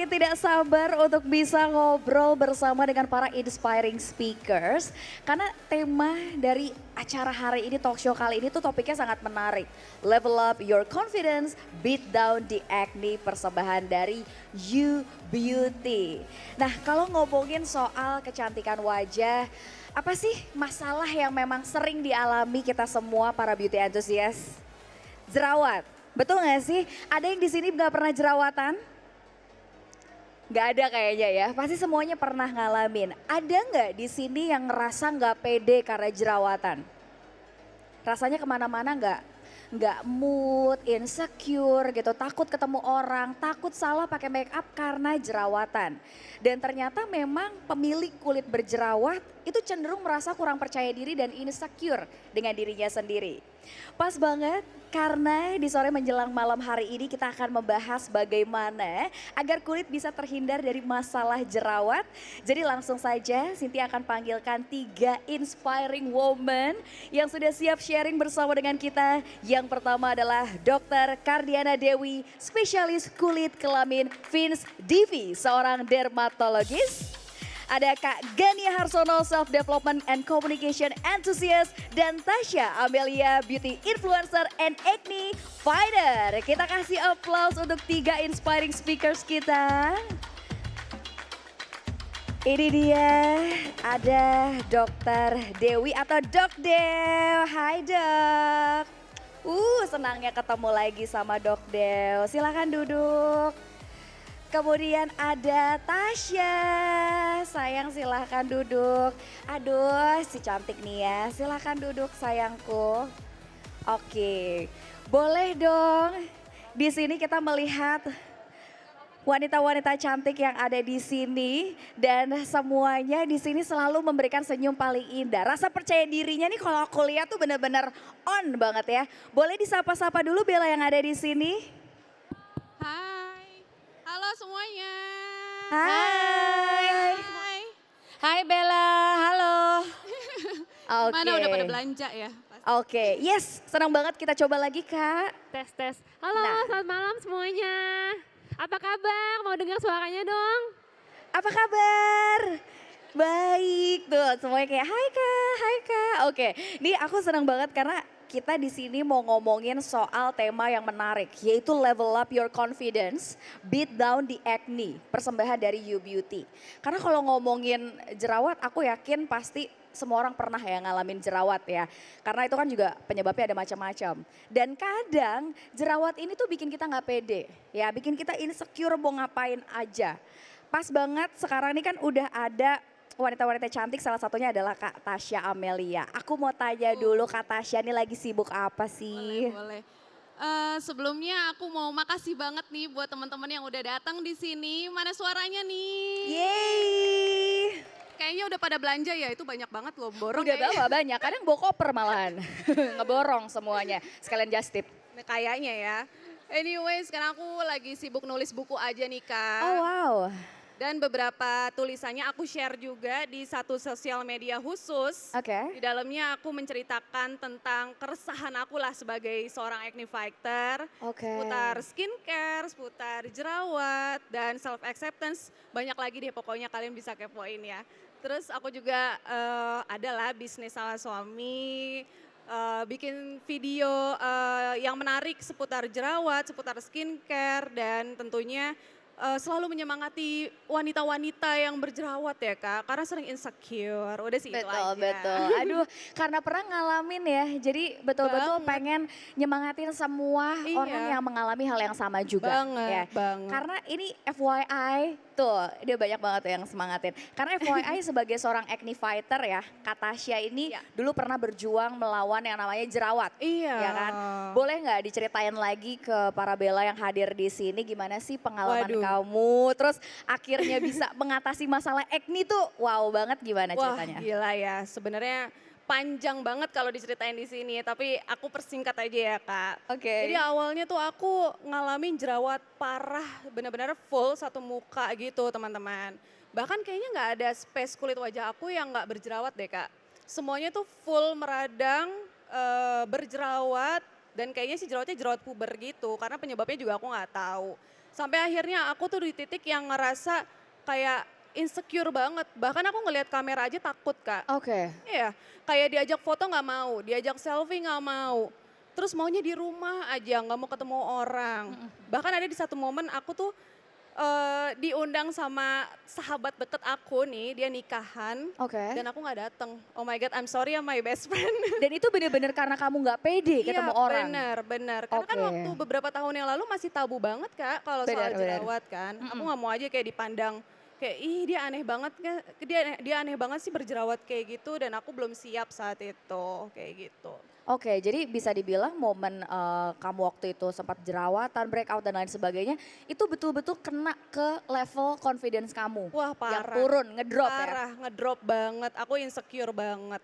tidak sabar untuk bisa ngobrol bersama dengan para inspiring speakers. Karena tema dari acara hari ini, talk show kali ini tuh topiknya sangat menarik. Level up your confidence, beat down the acne, persembahan dari You Beauty. Nah kalau ngomongin soal kecantikan wajah, apa sih masalah yang memang sering dialami kita semua para beauty enthusiast? Jerawat, betul nggak sih? Ada yang di sini nggak pernah jerawatan? Nggak ada kayaknya ya, pasti semuanya pernah ngalamin. Ada nggak di sini yang ngerasa nggak pede karena jerawatan? Rasanya kemana-mana nggak mood, insecure gitu, takut ketemu orang, takut salah pakai make up karena jerawatan. Dan ternyata memang pemilik kulit berjerawat itu cenderung merasa kurang percaya diri dan insecure dengan dirinya sendiri. Pas banget karena di sore menjelang malam hari ini kita akan membahas bagaimana agar kulit bisa terhindar dari masalah jerawat. Jadi langsung saja Cynthia akan panggilkan 3 inspiring woman yang sudah siap sharing bersama dengan kita. Yang pertama adalah Dr. Kardiana Dewi, spesialis kulit kelamin Vince Divi, seorang dermatologis. Ada Kak Gania Harsono, Self Development and Communication Enthusiast. Dan Tasya Amelia, Beauty Influencer and Acne Fighter. Kita kasih applause untuk 3 inspiring speakers kita. Ini dia, ada Dr. Dewi atau Dok Dew. Hai Dok. Senangnya ketemu lagi sama Dok Dew. Silakan duduk. Kemudian ada Tasya, sayang silahkan duduk. Aduh si cantik nih ya, silahkan duduk sayangku. Oke, boleh dong. Di sini kita melihat wanita-wanita cantik yang ada di sini dan semuanya di sini selalu memberikan senyum paling indah. Rasa percaya dirinya nih kalau aku lihat tuh benar-benar on banget ya. Boleh disapa-sapa dulu Bella yang ada di sini. Hai, halo semuanya. Hai. Hai Bella, halo. Oke. Mana udah pada belanja ya? Oke, yes, senang banget kita coba lagi Kak. Tes. Halo, Nah. selamat malam semuanya. Apa kabar? Mau dengar suaranya dong? Apa kabar? Baik tuh, semuanya kayak hai Kak. Oke, ini aku senang banget karena kita di sini mau ngomongin soal tema yang menarik, yaitu level up your confidence, beat down the acne, persembahan dari You Beauty. Karena kalau ngomongin jerawat, aku yakin pasti semua orang pernah ya ngalamin jerawat ya. Karena itu kan juga penyebabnya ada macam-macam. Dan kadang jerawat ini tuh bikin kita nggak pede, ya, bikin kita insecure mau ngapain aja. Pas banget sekarang ini kan udah ada wanita-wanita cantik, salah satunya adalah Kak Tasya Amelia. Aku mau tanya dulu Kak Tasya ini lagi sibuk apa sih? Boleh. Sebelumnya aku mau makasih banget nih buat teman-teman yang udah datang di sini. Mana suaranya nih? Yeay. Kayaknya udah pada belanja ya, itu banyak banget loh borong. Udah kayaknya. bawa banyak, kadang bawa koper malahan. Ngeborong semuanya, sekalian just tip. Nah, kayaknya ya. Anyways, sekarang aku lagi sibuk nulis buku aja nih Kak. Oh wow. Dan beberapa tulisannya aku share juga di satu sosial media khusus. Oke. Di dalamnya aku menceritakan tentang keresahan aku lah sebagai seorang acne fighter. Oke. Seputar skincare, seputar jerawat, dan self acceptance. Banyak lagi deh pokoknya kalian bisa kepoin ya. Terus aku juga adalah bisnis sama suami. Bikin video yang menarik seputar jerawat, seputar skincare, dan tentunya selalu menyemangati wanita-wanita yang berjerawat ya Kak, karena sering insecure, udah sih itu aja. Betul. Aduh, karena pernah ngalamin ya, jadi betul-betul Banget. pengen nyemangatin semua Iya. orang yang mengalami hal yang sama juga. ya. Banget. Karena ini FYI, tuh dia banyak banget tuh yang semangatin. Karena FYI sebagai seorang acne fighter ya, Kak Tasya ini Iya. dulu pernah berjuang melawan yang namanya jerawat. Iya. Ya kan? Boleh nggak diceritain lagi ke para Bella yang hadir di sini gimana sih pengalaman Waduh. kamu, terus akhirnya bisa mengatasi masalah acne tuh wow banget gimana ceritanya? Wah gila ya, sebenarnya panjang banget kalau diceritain di sini, tapi aku persingkat aja ya Kak. Oke. Jadi awalnya tuh aku ngalamin jerawat parah, benar-benar full satu muka gitu teman-teman. Bahkan kayaknya nggak ada space kulit wajah aku yang nggak berjerawat deh Kak. Semuanya tuh full meradang, berjerawat, dan kayaknya sih jerawatnya jerawat puber gitu, karena penyebabnya juga aku nggak tahu. Sampai akhirnya aku tuh di titik yang ngerasa kayak insecure banget. Bahkan aku ngelihat kamera aja takut, Kak. Oke. Iya, kayak diajak foto nggak mau, diajak selfie nggak mau. Terus maunya di rumah aja, nggak mau ketemu orang. Bahkan ada di satu momen aku tuh diundang sama sahabat deket aku nih, dia nikahan. Oke. Dan aku nggak datang. Oh my God, I'm sorry ya my best friend. Dan itu bener-bener karena kamu nggak pede ketemu orang. Benar, benar. Karena kan Oke. waktu beberapa tahun yang lalu masih tabu banget Kak kalau soal Benar, benar. jerawat kan. Aku nggak mau aja kayak dipandang kayak ih dia aneh banget kan, dia aneh banget sih berjerawat kayak gitu dan aku belum siap saat itu kayak gitu. Oke, jadi bisa dibilang momen kamu waktu itu sempat jerawatan, breakout dan lain sebagainya, itu betul-betul kena ke level confidence kamu. Wah Yang parah. turun, ngedrop ya. Parah, ngedrop banget. Aku insecure banget.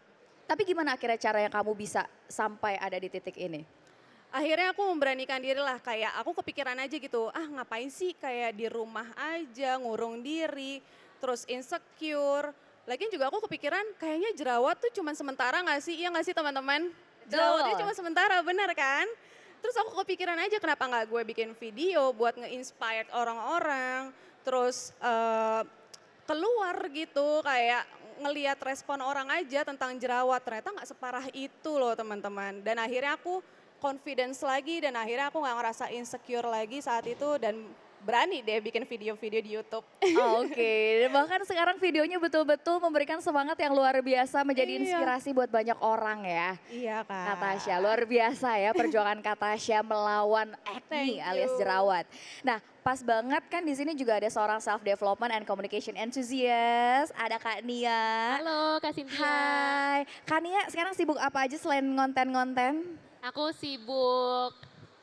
Tapi gimana akhirnya cara yang kamu bisa sampai ada di titik ini? Akhirnya aku memberanikan diri lah kayak aku kepikiran aja gitu, ah ngapain sih kayak di rumah aja ngurung diri, terus insecure. Lagian juga aku kepikiran kayaknya jerawat tuh cuma sementara gak sih, iya gak sih teman-teman? Jerawatnya Betul. cuma sementara, bener kan? Terus aku kepikiran aja kenapa gak gue bikin video buat nge-inspired orang-orang. Terus keluar gitu kayak ngelihat respon orang aja tentang jerawat. Ternyata gak separah itu loh teman-teman. Dan akhirnya aku confidence lagi dan akhirnya aku gak ngerasa insecure lagi saat itu dan berani deh bikin video-video di YouTube. Oke, bahkan sekarang videonya betul-betul memberikan semangat yang luar biasa menjadi Iya. inspirasi buat banyak orang ya. Iya Kak. Kak Tasya, luar biasa ya perjuangan Kak Tasya melawan acne Thank alias you. jerawat. Nah, pas banget kan di sini juga ada seorang self development and communication enthusiast, ada Kak Nia. Halo Kak Cynthia. Hai, Kak Nia sekarang sibuk apa aja selain ngonten-ngonten? Aku sibuk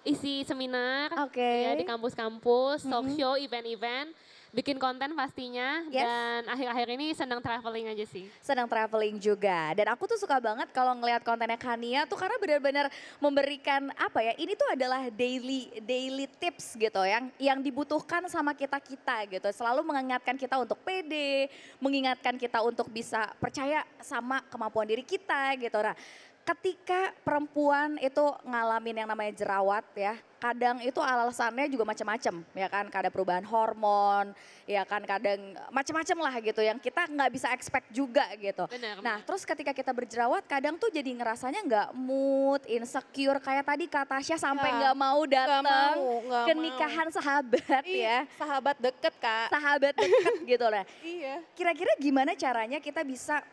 isi seminar Oke. ya, di kampus-kampus, talk show, event-event, bikin konten pastinya. Yes. Dan akhir-akhir ini senang traveling aja sih. Sedang traveling juga. Dan aku tuh suka banget kalau ngelihat kontennya Kania tuh karena benar-benar memberikan apa ya, ini tuh adalah daily tips gitu yang dibutuhkan sama kita-kita gitu. Selalu mengingatkan kita untuk pede, mengingatkan kita untuk bisa percaya sama kemampuan diri kita gitu. Nah, ketika perempuan itu ngalamin yang namanya jerawat ya, kadang itu alasannya juga macam-macam ya kan, kadang perubahan hormon, ya kan kadang macam-macam lah gitu yang kita nggak bisa expect juga gitu. Benar. Nah terus ketika kita berjerawat kadang tuh jadi ngerasanya nggak mood, insecure kayak tadi Kak Tasya sampai Ya, nggak mau datang nggak ke mau. nikahan sahabat ya, Sahabat deket Kak. sahabat deket gitu lah. Iya. Kira-kira gimana caranya kita bisa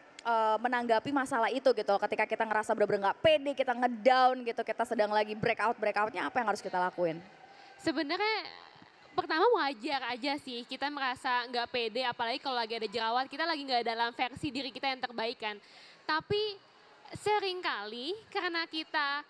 menanggapi masalah itu gitu ketika kita ngerasa bener-bener nggak pede, kita ngedown gitu, kita sedang lagi breakoutnya apa yang harus kita lakuin? Sebenarnya pertama wajar aja sih kita merasa nggak pede, apalagi kalau lagi ada jerawat, kita lagi nggak dalam versi diri kita yang terbaik kan. Tapi seringkali karena kita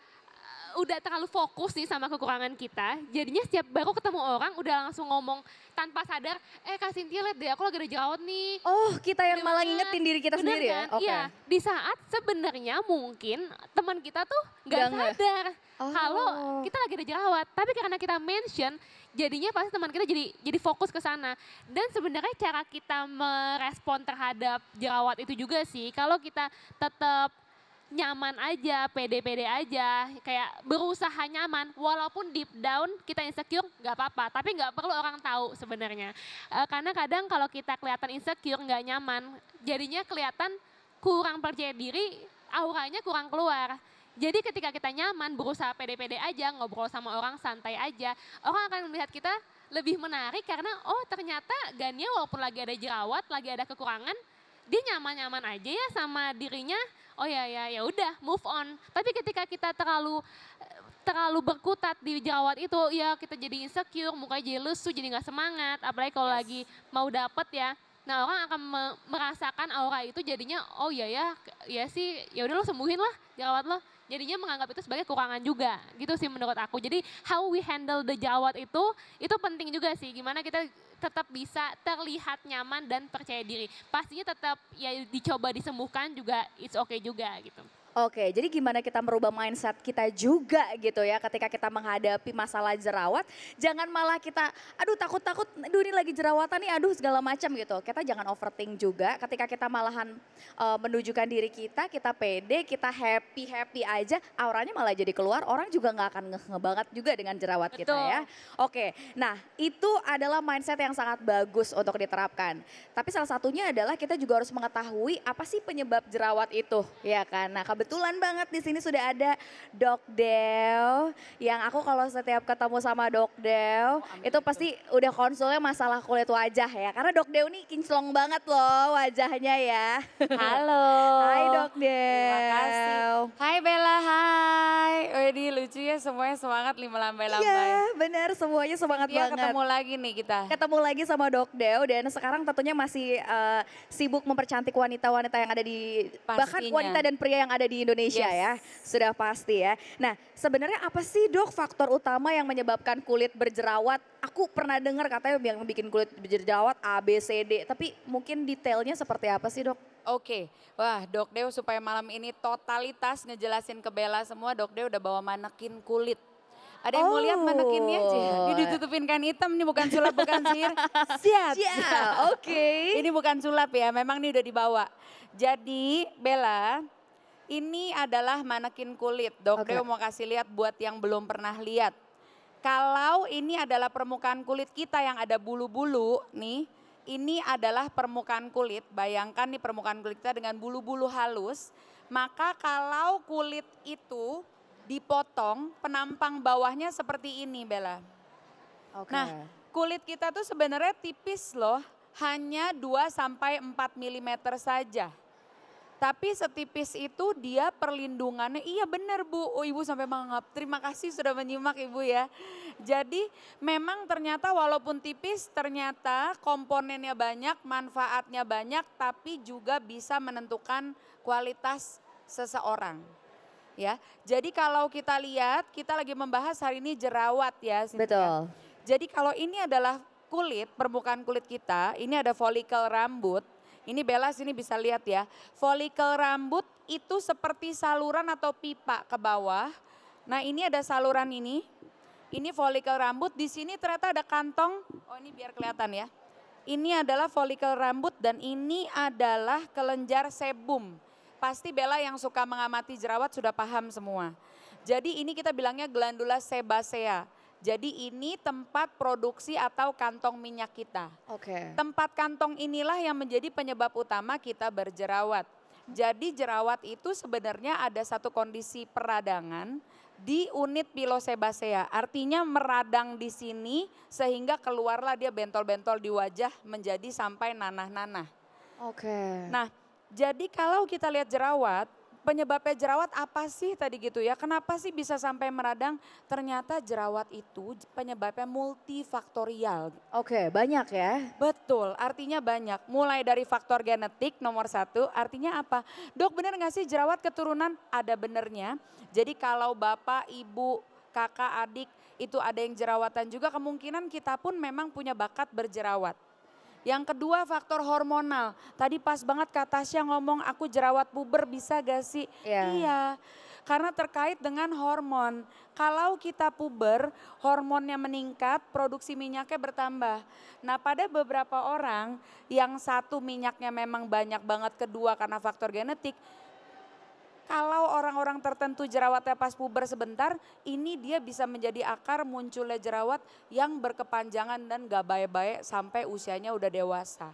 udah terlalu fokus nih sama kekurangan kita, jadinya setiap baru ketemu orang udah langsung ngomong tanpa sadar, Kak Cynthia lihat deh aku lagi ada jerawat nih. Oh kita yang malah Bener ngingetin diri kita Bener sendiri ya? kan? Iya, di saat sebenarnya mungkin teman kita tuh nggak Nggak nge- sadar Oh. kalau kita lagi ada jerawat. Tapi karena kita mention, jadinya pasti teman kita jadi fokus ke sana. Dan sebenarnya cara kita merespon terhadap jerawat itu juga sih, kalau kita tetap nyaman aja, pede-pede aja, kayak berusaha nyaman, walaupun deep down kita insecure nggak apa-apa, tapi nggak perlu orang tahu sebenarnya. Karena kadang kalau kita kelihatan insecure, nggak nyaman, jadinya kelihatan kurang percaya diri, auranya kurang keluar. Jadi ketika kita nyaman, berusaha pede-pede aja, ngobrol sama orang santai aja, orang akan melihat kita lebih menarik karena oh ternyata Gania walaupun lagi ada jerawat, lagi ada kekurangan, dia nyaman-nyaman aja ya sama dirinya. Oh ya udah move on. Tapi ketika kita terlalu berkutat di jerawat itu, ya kita jadi insecure, mukanya jadi lesu, jadi nggak semangat. Apalagi kalau lagi mau dapet ya. Nah orang akan merasakan aura itu jadinya, oh ya sih, ya udah lo sembuhin lah jerawat lo. Jadinya menganggap itu sebagai kekurangan juga, gitu sih menurut aku. Jadi how we handle the jerawat itu penting juga sih. Gimana kita tetap bisa terlihat nyaman dan percaya diri. Pastinya tetap ya dicoba disembuhkan juga it's okay juga gitu. Oke, jadi gimana kita merubah mindset kita juga gitu ya ketika kita menghadapi masalah jerawat, jangan malah kita aduh takut-takut, aduh ini lagi jerawatan nih, aduh segala macam gitu. Kita jangan overthink juga ketika kita malahan menunjukkan diri kita pede, kita happy-happy aja, auranya malah jadi keluar, orang juga nggak akan ngeh banget juga dengan jerawat kita Betul. ya. Oke, nah itu adalah mindset yang sangat bagus untuk diterapkan. Tapi salah satunya adalah kita juga harus mengetahui apa sih penyebab jerawat itu, ya kan? Nah, kebetulan banget di sini sudah ada Dok Del, yang aku kalau setiap ketemu sama Dok Del, itu pasti udah konsulnya masalah kulit wajah ya. Karena Dok Del nih kinclong banget loh wajahnya ya. Halo. Hai Dok Terima kasih. Del. Hai Bella, hai. Wedi lucu ya semuanya semangat melambai-lambai. Iya benar semuanya semangat Iya banget. ketemu lagi nih kita. Ketemu lagi sama Dok Del dan sekarang tentunya masih sibuk mempercantik wanita-wanita yang ada di bahkan Pastinya. wanita dan pria yang ada di Indonesia Yes. ya. Sudah pasti ya. Nah, sebenarnya apa sih Dok faktor utama yang menyebabkan kulit berjerawat? Aku pernah dengar katanya yang bikin kulit berjerawat A, B, C, D. Tapi mungkin detailnya seperti apa sih Dok? Oke, wah Dok Deo supaya malam ini totalitas ngejelasin ke Bella semua, Dok Deo udah bawa manekin kulit. Ada yang mau lihat manekinnya aja? Ini ditutupin kain hitam, ini bukan sulap, bukan sihir. Siap. Ya, oke. Ini bukan sulap ya, memang ini udah dibawa. Jadi Bella, ini adalah manekin kulit. Dok Oke. Deo mau kasih lihat buat yang belum pernah lihat. Kalau ini adalah permukaan kulit kita yang ada bulu-bulu nih, ini adalah permukaan kulit. Bayangkan nih permukaan kulit kita dengan bulu-bulu halus. Maka kalau kulit itu dipotong, penampang bawahnya seperti ini Bella. Oke. Nah, kulit kita tuh sebenarnya tipis loh, hanya 2 sampai 4 mm saja. Tapi setipis itu dia perlindungannya, iya benar Bu, oh Ibu sampai mangap. Terima kasih sudah menyimak Ibu ya. Jadi memang ternyata walaupun tipis ternyata komponennya banyak, manfaatnya banyak, tapi juga bisa menentukan kualitas seseorang. Ya, jadi kalau kita lihat, kita lagi membahas hari ini jerawat ya. Cynthia. Betul. Jadi kalau ini adalah kulit, permukaan kulit kita, ini ada folikel rambut. Ini Bella sini bisa lihat ya, folikel rambut itu seperti saluran atau pipa ke bawah. Nah ini ada saluran ini folikel rambut, di sini ternyata ada kantong, oh ini biar kelihatan ya. Ini adalah folikel rambut dan ini adalah kelenjar sebum. Pasti Bella yang suka mengamati jerawat sudah paham semua. Jadi ini kita bilangnya glandula sebacea. Jadi ini tempat produksi atau kantong minyak kita. Oke. Tempat kantong inilah yang menjadi penyebab utama kita berjerawat. Jadi jerawat itu sebenarnya ada satu kondisi peradangan di unit pilosebacea. Artinya meradang di sini sehingga keluarlah dia bentol-bentol di wajah menjadi sampai nanah-nanah. Oke. Nah, jadi kalau kita lihat jerawat, penyebabnya jerawat apa sih tadi gitu ya? Kenapa sih bisa sampai meradang? Ternyata jerawat itu penyebabnya multifaktorial. Oke, banyak ya. Betul, artinya banyak. Mulai dari faktor genetik nomor 1, artinya apa? Dok benar nggak sih jerawat keturunan? Ada benernya. Jadi kalau bapak, ibu, kakak, adik itu ada yang jerawatan juga, kemungkinan kita pun memang punya bakat berjerawat. Yang kedua faktor hormonal. Tadi pas banget Kak Tasya ngomong aku jerawat puber bisa gak sih? Iya. Iya, karena terkait dengan hormon. Kalau kita puber, hormonnya meningkat, produksi minyaknya bertambah. Nah pada beberapa orang yang satu minyaknya memang banyak banget, kedua karena faktor genetik. Kalau orang-orang tertentu jerawatnya pas puber sebentar, ini dia bisa menjadi akar munculnya jerawat yang berkepanjangan dan gak baik-baik sampai usianya udah dewasa.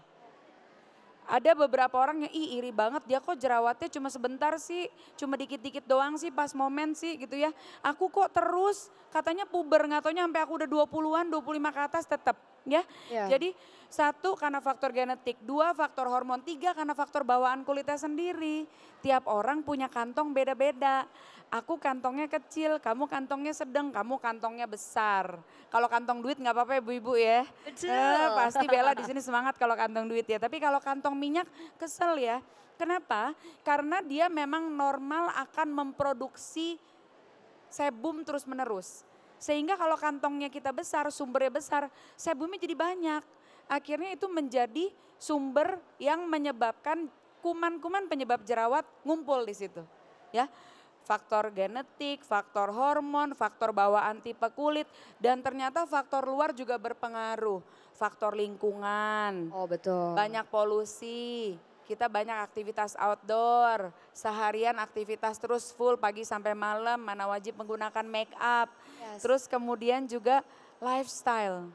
Ada beberapa orang yang iri banget dia kok jerawatnya cuma sebentar sih, cuma dikit-dikit doang sih pas momen sih gitu ya. Aku kok terus katanya puber nggak taunya sampai aku udah 20-an, 25 ke atas tetap ya. Iya. Jadi 1 karena faktor genetik, 2 faktor hormon, 3 karena faktor bawaan kulitnya sendiri. Tiap orang punya kantong beda-beda. Aku kantongnya kecil, kamu kantongnya sedang, kamu kantongnya besar. Kalau kantong duit nggak apa-apa ibu-ibu ya. Betul. Pasti Bella di sini semangat kalau kantong duit ya. Tapi kalau kantong minyak kesel ya. Kenapa? Karena dia memang normal akan memproduksi sebum terus menerus. Sehingga kalau kantongnya kita besar, sumbernya besar, sebumnya jadi banyak. Akhirnya itu menjadi sumber yang menyebabkan kuman-kuman penyebab jerawat ngumpul di situ. ya. Faktor genetik, faktor hormon, faktor bawaan tipe kulit, dan ternyata faktor luar juga berpengaruh. Faktor lingkungan, Oh betul. banyak polusi, kita banyak aktivitas outdoor, seharian aktivitas terus full pagi sampai malam, mana wajib menggunakan make up. Yes. Terus kemudian juga lifestyle.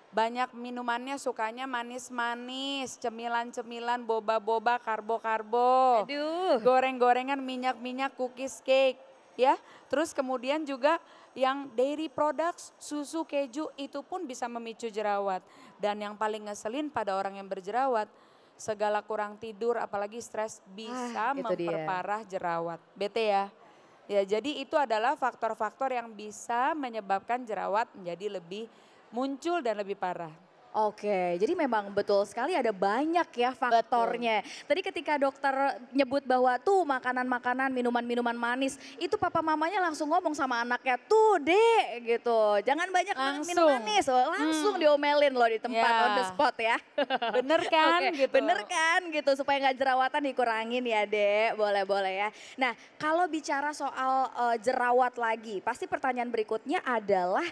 Banyak minumannya sukanya manis-manis, cemilan-cemilan, boba-boba, karbo-karbo. Aduh. Goreng-gorengan, minyak-minyak, cookies, cake, ya. Terus kemudian juga yang dairy products, susu, keju itu pun bisa memicu jerawat. Dan yang paling ngeselin pada orang yang berjerawat, segala kurang tidur apalagi stres bisa itu dia. memperparah jerawat. Bete ya. Ya, jadi itu adalah faktor-faktor yang bisa menyebabkan jerawat menjadi lebih muncul dan lebih parah. Oke, jadi memang betul sekali ada banyak ya faktornya. Tadi ketika dokter nyebut bahwa tuh makanan-makanan, minuman-minuman manis, itu papa mamanya langsung ngomong sama anaknya, tuh dek gitu, jangan banyak minum Langsung. manis. Oh, langsung diomelin loh di tempat Ya. on the spot ya. Bener kan Oke, gitu. bener kan gitu supaya nggak jerawatan dikurangin ya dek, boleh-boleh ya. Nah kalau bicara soal jerawat lagi, pasti pertanyaan berikutnya adalah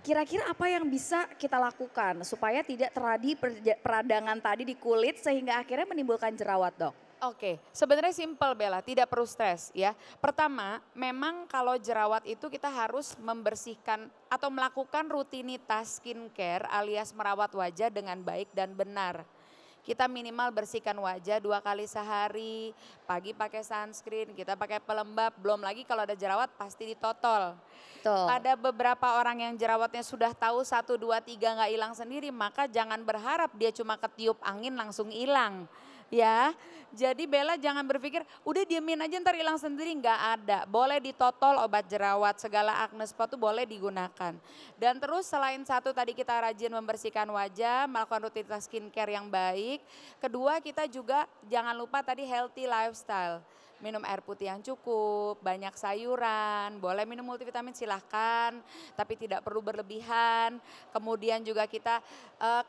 kira-kira apa yang bisa kita lakukan supaya tidak terjadi peradangan tadi di kulit sehingga akhirnya menimbulkan jerawat dok? Oke, sebenarnya simpel Bella, tidak perlu stres ya. Pertama, memang kalau jerawat itu kita harus membersihkan atau melakukan rutinitas skincare alias merawat wajah dengan baik dan benar. Kita minimal bersihkan wajah 2 kali sehari, pagi pakai sunscreen, kita pakai pelembab, belum lagi kalau ada jerawat pasti ditotol. Betul. Pada beberapa orang yang jerawatnya sudah tahu 1, 2, 3 nggak hilang sendiri, maka jangan berharap dia cuma ketiup angin langsung hilang. Ya, jadi Bella jangan berpikir udah diemin aja ntar hilang sendiri, nggak ada. Boleh ditotol obat jerawat, segala acne spot itu boleh digunakan. Dan terus selain satu tadi kita rajin membersihkan wajah, melakukan rutinitas skincare yang baik. Kedua kita juga jangan lupa tadi healthy lifestyle. Minum air putih yang cukup, banyak sayuran, boleh minum multivitamin silahkan, tapi tidak perlu berlebihan. Kemudian juga kita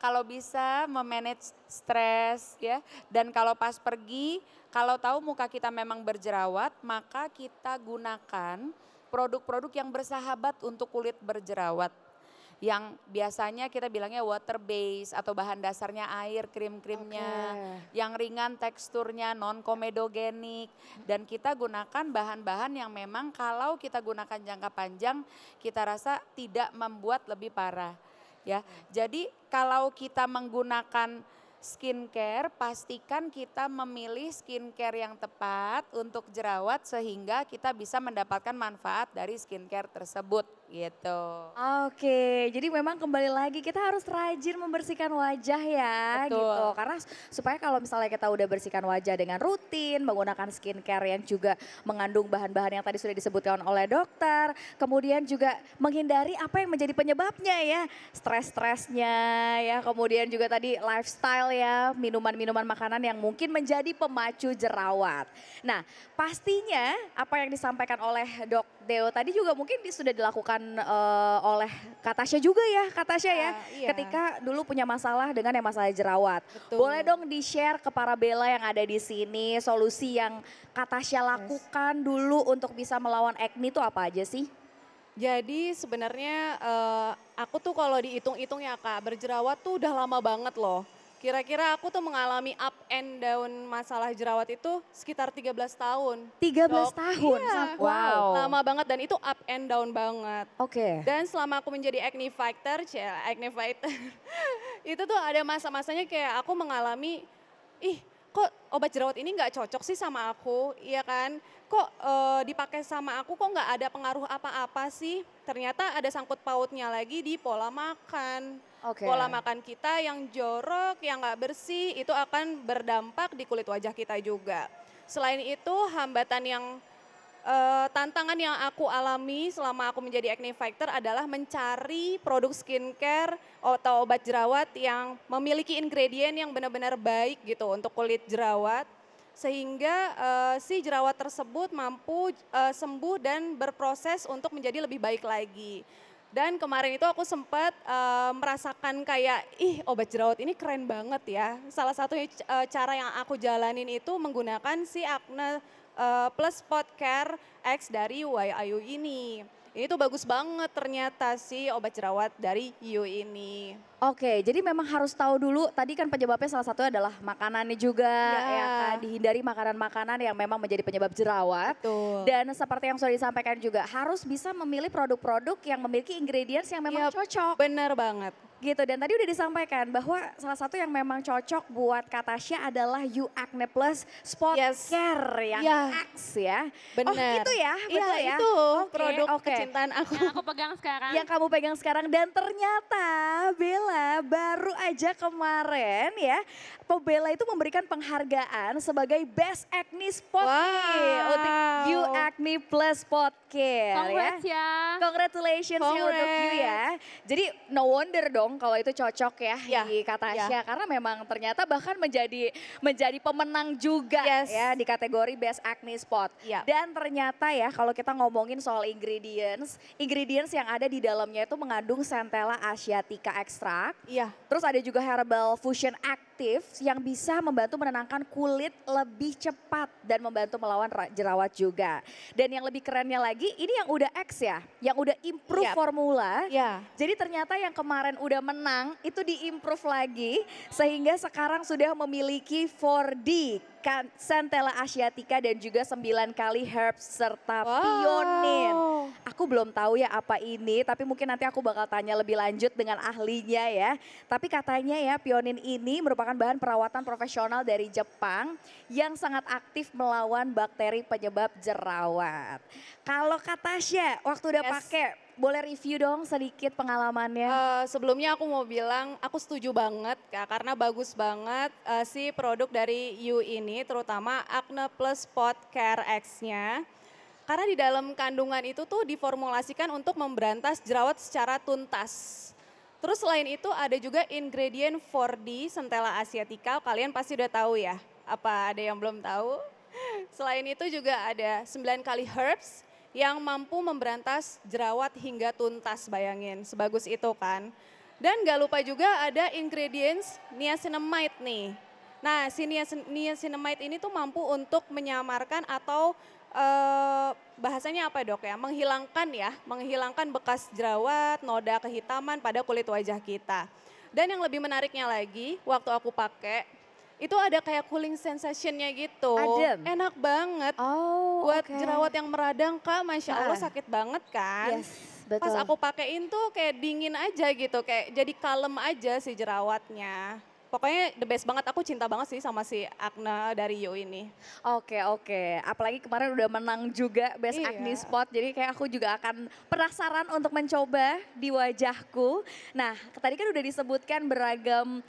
kalau bisa memanage stres ya. Dan kalau pas pergi, kalau tahu muka kita memang berjerawat, maka kita gunakan produk-produk yang bersahabat untuk kulit berjerawat. Yang biasanya kita bilangnya water base atau bahan dasarnya air, krim-krimnya. Yang ringan teksturnya, non komedogenik. Dan kita gunakan bahan-bahan yang memang kalau kita gunakan jangka panjang kita rasa tidak membuat lebih parah. Ya, jadi kalau kita menggunakan skincare, pastikan kita memilih skincare yang tepat untuk jerawat sehingga kita bisa mendapatkan manfaat dari skincare tersebut gitu. Oke, jadi memang kembali lagi kita harus rajin membersihkan wajah ya Betul. gitu. Karena supaya kalau misalnya kita udah bersihkan wajah dengan rutin, menggunakan skincare yang juga mengandung bahan-bahan yang tadi sudah disebutkan oleh dokter. Kemudian juga menghindari apa yang menjadi penyebabnya ya. Stres-stresnya ya, kemudian juga tadi lifestyle ya, minuman-minuman makanan yang mungkin menjadi pemacu jerawat. Nah pastinya apa yang disampaikan oleh Dok Deo tadi juga mungkin sudah dilakukan oleh Kak Tasya juga ya, Kak Tasya ya. Iya. Ketika dulu punya masalah dengan yang masalah jerawat. Betul. Boleh dong di-share ke para Bella yang ada di sini solusi yang Kak Tasya lakukan dulu untuk bisa melawan acne itu apa aja sih? Jadi sebenarnya aku tuh kalau dihitung-hitung ya Kak, berjerawat tuh udah lama banget loh. Kira-kira aku tuh mengalami up and down masalah jerawat itu sekitar 13 tahun. 13 Dok, tahun? Iya, Wow. lama banget dan itu up and down banget. Oke. Dan selama aku menjadi acne fighter, itu tuh ada masa-masanya kayak aku mengalami, ih kok obat jerawat ini nggak cocok sih sama aku, iya kan? Kok dipakai sama aku kok nggak ada pengaruh apa-apa sih? Ternyata ada sangkut pautnya lagi di pola makan. Oke. Pola makan kita yang jorok, yang nggak bersih, itu akan berdampak di kulit wajah kita juga. Selain itu hambatan yang tantangan yang aku alami selama aku menjadi acne fighter adalah mencari produk skincare atau obat jerawat yang memiliki ingredient yang benar-benar baik gitu untuk kulit jerawat. Sehingga si jerawat tersebut mampu sembuh dan berproses untuk menjadi lebih baik lagi. Dan kemarin itu aku sempat merasakan kayak, ih obat jerawat ini keren banget ya. Salah satu cara yang aku jalanin itu menggunakan si acne plus Spot Care X dari YAyu ini. Ini tuh bagus banget ternyata sih obat jerawat dari You ini. Oke, jadi memang harus tahu dulu, tadi kan penyebabnya salah satunya adalah makanannya juga, ya kan, dihindari makanan-makanan yang memang menjadi penyebab jerawat. Betul. Dan seperti yang sudah disampaikan juga, harus bisa memilih produk-produk yang memiliki ingredients yang memang Yap, cocok. bener banget. Gitu, dan tadi udah disampaikan bahwa salah satu yang memang cocok buat Kak Tasya adalah You Acne Plus Spot Yes. Care yang Iya. X ya. Bener. Oh itu ya, betul Iya, ya? itu Oke, produk oke. kecintaan aku. Yang aku pegang sekarang. Yang kamu pegang sekarang dan ternyata Bella baru aja kemarin ya, Bella itu memberikan penghargaan sebagai Best Acne Spot nih untuk You Acne Plus Spot Care Congrats ya. ya. Congratulations ya untuk You ya. Jadi no wonder dong kalau itu cocok ya Ya, di Kak Tasya karena memang ternyata bahkan menjadi pemenang juga Yes. ya di kategori Best Acne Spot. Ya. Dan ternyata ya kalau kita ngomongin soal ingredients yang ada di dalamnya itu mengandung Centella asiatica extract. Iya. Terus ada juga Herbal Fusion Active yang bisa membantu menenangkan kulit lebih cepat dan membantu melawan jerawat juga. Dan yang lebih kerennya lagi ini yang udah X ya, yang udah improve Yap. formula. Iya. Jadi ternyata yang kemarin udah menang itu diimprove lagi sehingga sekarang sudah memiliki 4D Centella asiatica dan juga 9 kali herbs serta pionin. Aku belum tahu ya apa ini, tapi mungkin nanti aku bakal tanya lebih lanjut dengan ahlinya ya. Tapi katanya ya pionin ini merupakan bahan perawatan profesional dari Jepang yang sangat aktif melawan bakteri penyebab jerawat. Kalau Kak Tasya waktu udah Yes. pakai, boleh review dong sedikit pengalamannya? Sebelumnya aku mau bilang aku setuju banget Kak, karena bagus banget si produk dari You ini, terutama Acne Plus Spot Care X-nya. Karena di dalam kandungan itu tuh diformulasikan untuk memberantas jerawat secara tuntas. Terus selain itu ada juga ingredient 4D Centella asiatica, kalian pasti udah tahu ya. Apa ada yang belum tahu? Selain itu juga ada 9 kali herbs yang mampu memberantas jerawat hingga tuntas, bayangin sebagus itu kan. Dan gak lupa juga ada ingredients niacinamide nih. Nah si niacinamide ini tuh mampu untuk menyamarkan atau bahasanya apa dok ya, menghilangkan bekas jerawat, noda kehitaman pada kulit wajah kita. Dan yang lebih menariknya lagi, waktu aku pakai, itu ada kayak cooling sensation-nya gitu. Adem? Enak banget. Oh, Buat oke. jerawat yang meradang Kak, Masya Allah sakit banget kan. Yes, betul. Pas aku pakein tuh kayak dingin aja gitu, kayak jadi kalem aja si jerawatnya. Pokoknya the best banget, aku cinta banget sih sama si Acne dari You ini. Oke. Apalagi kemarin udah menang juga Best Iya. Acne Spot. Jadi kayak aku juga akan penasaran untuk mencoba di wajahku. Nah tadi kan udah disebutkan beragam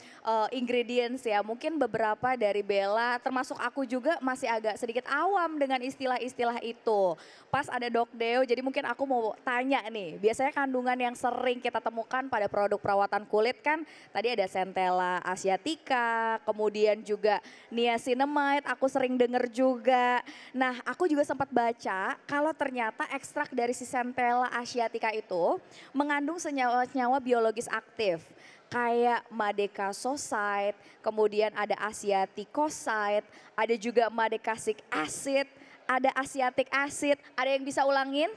ingredients ya. Mungkin beberapa dari Bella termasuk aku juga masih agak sedikit awam dengan istilah-istilah itu. Pas ada Dok Deo, jadi mungkin aku mau tanya nih. Biasanya kandungan yang sering kita temukan pada produk perawatan kulit kan tadi ada Centella asiatica, kemudian juga niacinamide, aku sering denger juga. Nah aku juga sempat baca kalau ternyata ekstrak dari si Centella asiatica itu mengandung senyawa-senyawa biologis aktif. Kayak madecasoside, kemudian ada asiaticoside, ada juga madecasic acid, ada asiatic acid, ada yang bisa ulangin?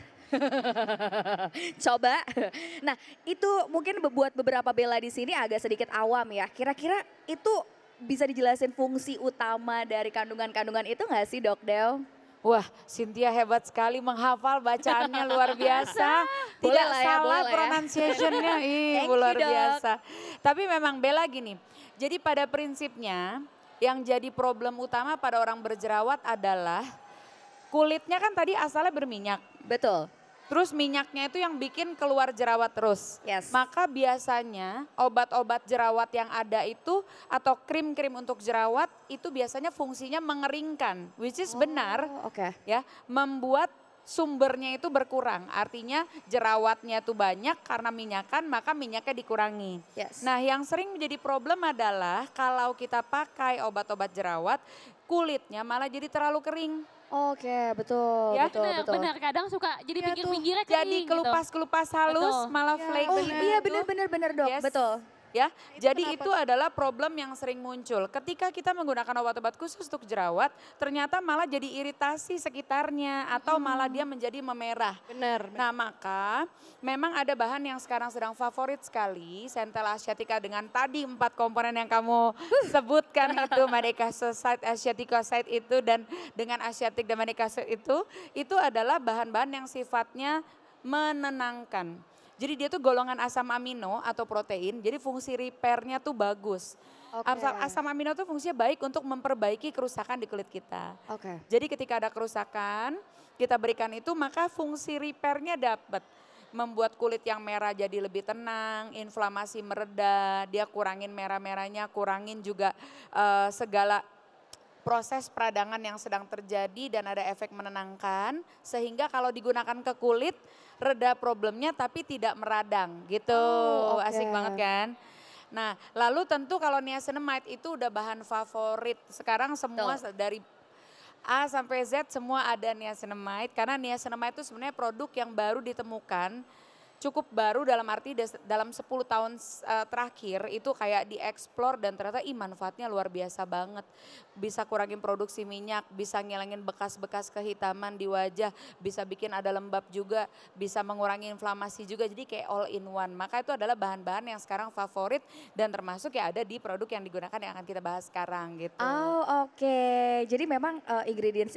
Coba. Nah, itu mungkin buat beberapa Bella di sini agak sedikit awam ya. Kira-kira itu bisa dijelasin fungsi utama dari kandungan-kandungan itu nggak sih, Dok Del? Wah, Cynthia hebat sekali menghafal bacaannya luar biasa. Boleh Tidak lah ya, salah boleh lah ya. pronunciation-nya. Thank you, Luar Dok. biasa. Tapi memang Bella gini, jadi pada prinsipnya yang jadi problem utama pada orang berjerawat adalah kulitnya kan tadi asalnya berminyak. Betul. Terus minyaknya itu yang bikin keluar jerawat terus. Yes. Maka biasanya obat-obat jerawat yang ada itu atau krim-krim untuk jerawat itu biasanya fungsinya mengeringkan. Which is benar Oke. ya, membuat sumbernya itu berkurang. Artinya jerawatnya itu banyak karena minyakan maka minyaknya dikurangi. Yes. Nah yang sering menjadi problem adalah kalau kita pakai obat-obat jerawat kulitnya malah jadi terlalu kering. Oke, betul, Ya, betul. Benar, kadang suka jadi Iya pinggir-pinggirnya kering Jadi gitu. kelupas-kelupas halus Betul. malah Ya. flake. Oh iya benar Dok, Yes. betul. Ya, Itu jadi kenapa? itu adalah problem yang sering muncul. Ketika kita menggunakan obat-obat khusus untuk jerawat, ternyata malah jadi iritasi sekitarnya atau malah dia menjadi memerah. Benar. Nah, maka memang ada bahan yang sekarang sedang favorit sekali, Centel Asiatica dengan tadi 4 komponen yang kamu sebutkan itu, Madecassoside, Asiaticoside itu dan dengan Asiatic dan Madecassoside itu adalah bahan-bahan yang sifatnya menenangkan. Jadi dia tuh golongan asam amino atau protein, jadi fungsi repairnya tuh bagus. Oke. Asam amino tuh fungsinya baik untuk memperbaiki kerusakan di kulit kita. Oke. Jadi ketika ada kerusakan, kita berikan itu maka fungsi repairnya dapat. Membuat kulit yang merah jadi lebih tenang, inflamasi mereda, dia kurangin merah-merahnya, kurangin juga segala proses peradangan yang sedang terjadi dan ada efek menenangkan. Sehingga kalau digunakan ke kulit, reda problemnya tapi tidak meradang gitu. Oh, oke. Asik banget kan? Nah, lalu tentu kalau niacinamide itu udah bahan favorit. Sekarang semua dari A sampai Z semua ada niacinamide karena niacinamide itu sebenarnya produk yang baru ditemukan. Cukup baru dalam arti dalam 10 tahun terakhir itu kayak dieksplor dan ternyata manfaatnya luar biasa banget. Bisa kurangin produksi minyak, bisa ngilangin bekas-bekas kehitaman di wajah, bisa bikin ada lembab juga, bisa mengurangi inflamasi juga. Jadi kayak all in one. Maka itu adalah bahan-bahan yang sekarang favorit dan termasuk ya ada di produk yang digunakan yang akan kita bahas sekarang gitu. Oh, oke. Jadi memang ingredients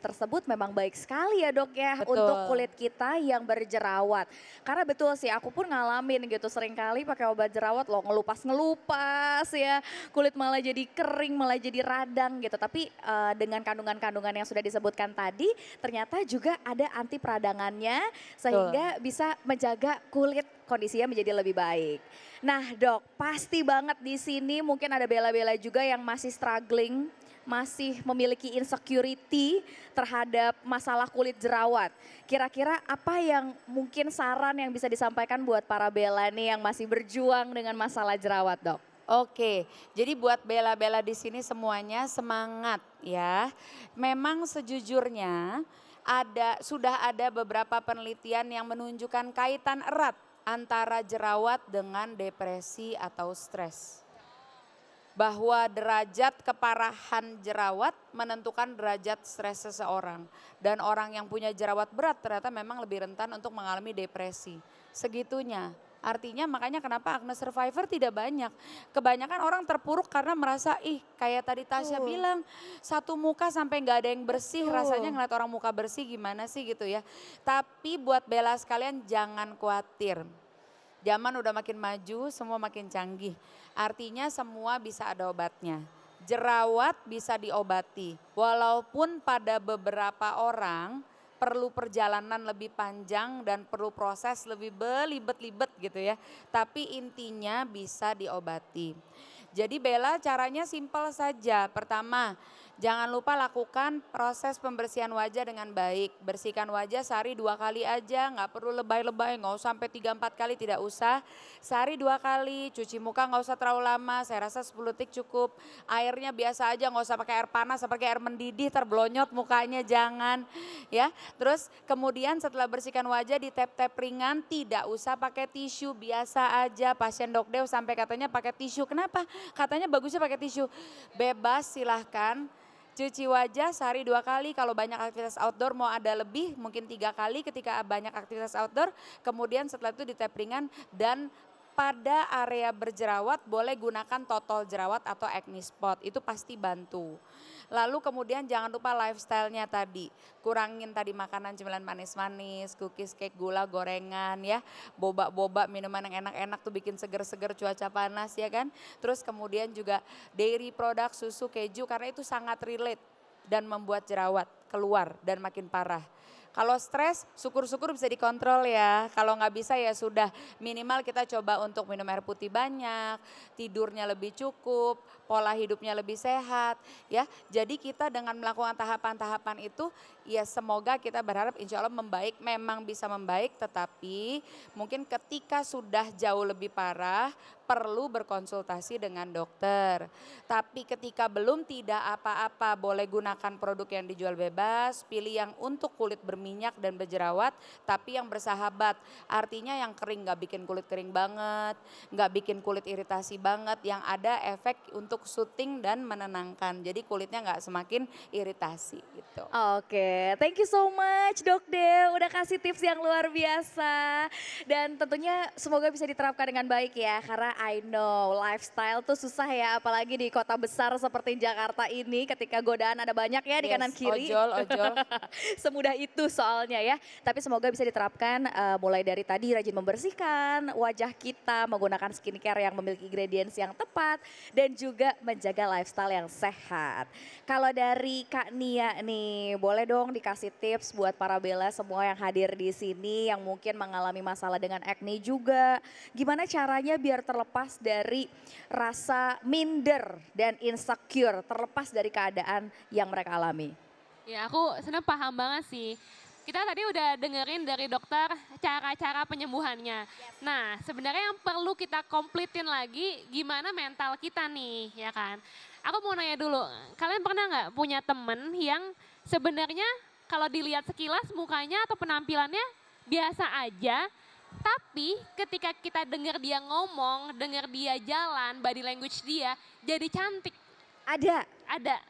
tersebut memang baik sekali ya Dok ya Betul. untuk kulit kita yang berjerawat. Karena betul sih aku pun ngalamin gitu seringkali pakai obat jerawat loh ngelupas ya. Kulit malah jadi kering, malah jadi radang gitu. Tapi dengan kandungan-kandungan yang sudah disebutkan tadi ternyata juga ada anti peradangannya sehingga bisa menjaga kulit kondisinya menjadi lebih baik. Nah Dok, pasti banget di sini mungkin ada bela-bela juga yang masih struggling, masih memiliki insecurity terhadap masalah kulit jerawat. Kira-kira apa yang mungkin saran yang bisa disampaikan buat para bela nih yang masih berjuang dengan masalah jerawat Dok? Oke, jadi buat bela-bela di sini semuanya semangat ya. Memang sejujurnya sudah ada beberapa penelitian yang menunjukkan kaitan erat antara jerawat dengan depresi atau stres. Bahwa derajat keparahan jerawat menentukan derajat stres seseorang. Dan orang yang punya jerawat berat ternyata memang lebih rentan untuk mengalami depresi. Segitunya. Artinya makanya kenapa acne survivor tidak banyak. Kebanyakan orang terpuruk karena merasa kayak tadi Tasya bilang satu muka sampai nggak ada yang bersih. Rasanya ngeliat orang muka bersih gimana sih gitu ya. Tapi buat bela sekalian jangan khawatir. Zaman udah makin maju, semua makin canggih. Artinya semua bisa ada obatnya. Jerawat bisa diobati. Walaupun pada beberapa orang perlu perjalanan lebih panjang dan perlu proses lebih belibet-libet gitu ya. Tapi intinya bisa diobati. Jadi Bella caranya simpel saja. Pertama, jangan lupa lakukan proses pembersihan wajah dengan baik. Bersihkan wajah sehari 2 kali aja, nggak perlu lebay-lebay, nggak usah sampai 3-4 kali, tidak usah. Sehari 2 kali, cuci muka nggak usah terlalu lama, saya rasa 10 detik cukup. Airnya biasa aja, nggak usah pakai air panas, pakai air mendidih, terblonyot mukanya, jangan. Ya, terus kemudian setelah bersihkan wajah di tap-tap ringan, tidak usah pakai tisu, biasa aja. Pasien Dokdew sampai katanya pakai tisu, kenapa? Katanya bagusnya pakai tisu. Bebas silahkan. Cuci wajah sehari 2 kali, kalau banyak aktivitas outdoor mau ada lebih mungkin 3 kali ketika banyak aktivitas outdoor. Kemudian setelah itu di tap ringan dan pada area berjerawat boleh gunakan totol jerawat atau acne spot, itu pasti bantu. Lalu kemudian jangan lupa lifestyle-nya tadi, kurangin tadi makanan cemilan manis-manis, cookies, cake, gula, gorengan ya, boba-boba, minuman yang enak-enak tuh bikin seger-seger cuaca panas ya kan. Terus kemudian juga dairy product, susu, keju karena itu sangat relate dan membuat jerawat keluar dan makin parah. Kalau stres, syukur-syukur bisa dikontrol ya. Kalau nggak bisa ya sudah, minimal kita coba untuk minum air putih banyak, tidurnya lebih cukup, pola hidupnya lebih sehat ya. Jadi kita dengan melakukan tahapan-tahapan itu ya semoga kita berharap insya Allah membaik, memang bisa membaik, tetapi mungkin ketika sudah jauh lebih parah perlu berkonsultasi dengan dokter. Tapi ketika belum tidak apa-apa, boleh gunakan produk yang dijual bebas, pilih yang untuk kulit berminyak dan berjerawat, tapi yang bersahabat. Artinya yang kering, nggak bikin kulit kering banget, nggak bikin kulit iritasi banget, yang ada efek untuk soothing dan menenangkan. Jadi kulitnya nggak semakin iritasi gitu. Oke, thank you so much Dok Dew udah kasih tips yang luar biasa. Dan tentunya semoga bisa diterapkan dengan baik ya, karena I know lifestyle tuh susah ya, apalagi di kota besar seperti Jakarta ini ketika godaan ada banyak ya di kanan kiri. Ojol. Semudah itu soalnya ya. Tapi semoga bisa diterapkan mulai dari tadi rajin membersihkan wajah kita, menggunakan skincare yang memiliki ingredients yang tepat, dan juga menjaga lifestyle yang sehat. Kalau dari Kak Nia nih, boleh dong dikasih tips buat para Bella semua yang hadir di sini yang mungkin mengalami masalah dengan acne juga. Gimana caranya biar terlepas dari rasa minder dan insecure, terlepas dari keadaan yang mereka alami? Ya aku sebenarnya paham banget sih. Kita tadi udah dengerin dari dokter cara-cara penyembuhannya. Nah sebenarnya yang perlu kita kompletin lagi gimana mental kita nih ya kan. Aku mau nanya dulu, kalian pernah nggak punya temen yang sebenarnya kalau dilihat sekilas mukanya atau penampilannya biasa aja, tapi ketika kita dengar dia ngomong, dengar dia jalan, body language dia jadi cantik. Ada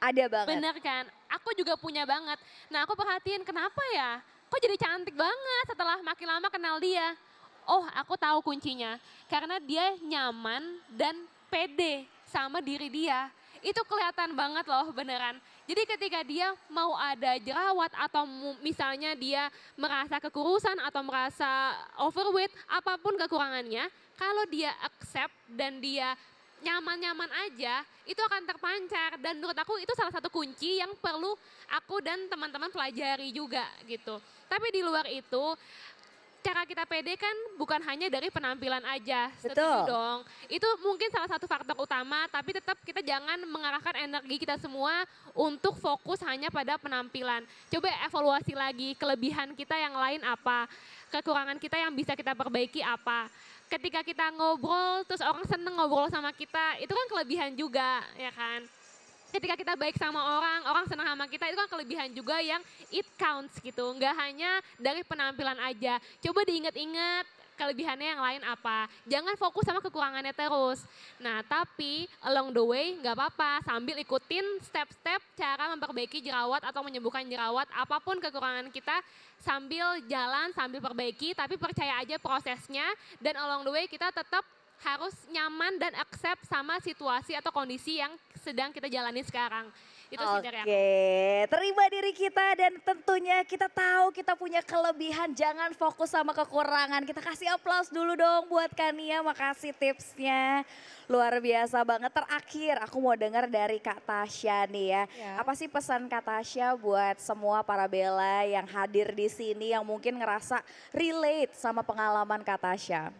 Ada banget. bener kan? Aku juga punya banget. Nah aku perhatiin kenapa ya? Kok jadi cantik banget setelah makin lama kenal dia? Oh aku tahu kuncinya. Karena dia nyaman dan pede sama diri dia. Itu kelihatan banget loh beneran. Jadi ketika dia mau ada jerawat atau misalnya dia merasa kekurusan atau merasa overweight, apapun kekurangannya, kalau dia accept dan dia nyaman-nyaman aja, itu akan terpancar. Dan menurut aku itu salah satu kunci yang perlu aku dan teman-teman pelajari juga gitu. Tapi di luar itu, cara kita pede kan bukan hanya dari penampilan aja, setuju Betul. dong. Itu mungkin salah satu faktor utama, tapi tetap kita jangan mengarahkan energi kita semua untuk fokus hanya pada penampilan. Coba evaluasi lagi kelebihan kita yang lain apa, kekurangan kita yang bisa kita perbaiki apa. Ketika kita ngobrol, terus orang seneng ngobrol sama kita, itu kan kelebihan juga ya kan. Ketika kita baik sama orang, orang senang sama kita, itu kan kelebihan juga yang it counts gitu. Nggak hanya dari penampilan aja. Coba diingat-ingat kelebihannya yang lain apa. Jangan fokus sama kekurangannya terus. Nah tapi along the way nggak apa-apa, sambil ikutin step-step cara memperbaiki jerawat atau menyembuhkan jerawat. Apapun kekurangan kita sambil jalan, sambil perbaiki, tapi percaya aja prosesnya. Dan along the way kita tetap harus nyaman dan accept sama situasi atau kondisi yang sedang kita jalani sekarang. Itu sih dari aku. Oke, terima diri kita dan tentunya kita tahu kita punya kelebihan, jangan fokus sama kekurangan. Kita kasih aplaus dulu dong buat Kania, makasih tipsnya. Luar biasa banget. Terakhir aku mau dengar dari Kak Tasya nih ya. Ya. Apa sih pesan Kak Tasya buat semua para Bella yang hadir di sini yang mungkin ngerasa relate sama pengalaman Kak Tasya?